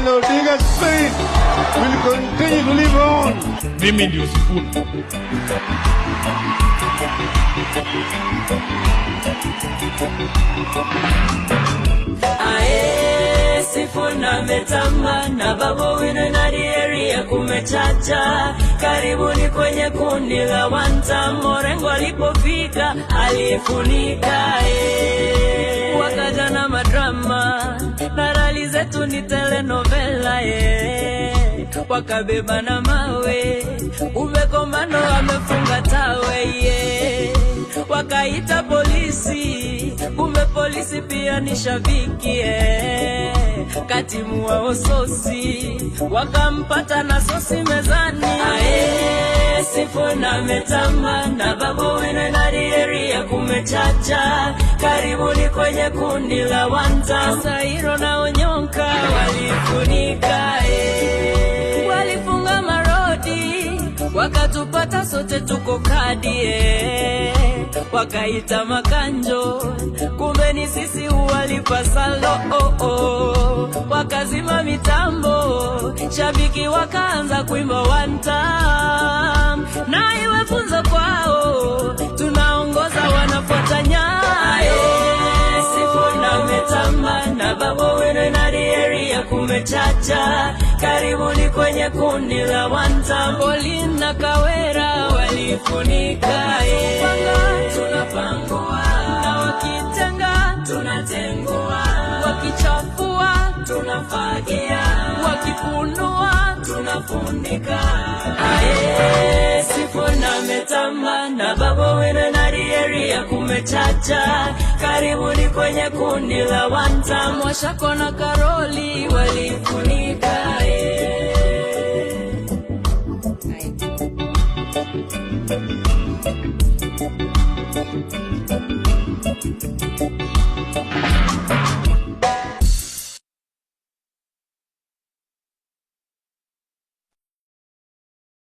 Raila Odinga spirit will continue to live on. Mimi ndio Sifuna. Ae, Sifuna metamba na Babu Wino na area kumechacha. Karibuni kwenye kundi la wanta. Morengo alipofika alifunika. Wakaja na madrama na rali zetu ni telenovela. Wakabeba na mawe, umekomano amefunga tawe. Wakaita polisi, kumbe polisi pia ni shabiki. Katimu wa ososi, wakampata na sosi mezani. Ae, Sifuna metamba na Babu Wino na area kumechacha. Karibuni kwenye kundi la wanta. Sairo na Onyonka walifunika. Walifunga marodi, wakatupata sote tuko kadi. Wakaita makanjo, kumbe ni sisi uwalipasalo. Wakazima mitambo, shabiki wakaanza kuimba one time. Na iwe funzo kwao, tunaongoza wanafuata nyayo. Sifuna metamba na Babu Wino na area kumechacha. Karibuni kwenye kundi la wanta. Pauline na Kawera walifunika. Tunapangua na wakitenga tunatengua. Wakichafua tunafagia, wakifunua tunafunika. Ae, Sifuna metamba na Babu Wino na area kumechacha. Karibuni kwenye kundi la wanta. Mwashako na Karoli walifunika.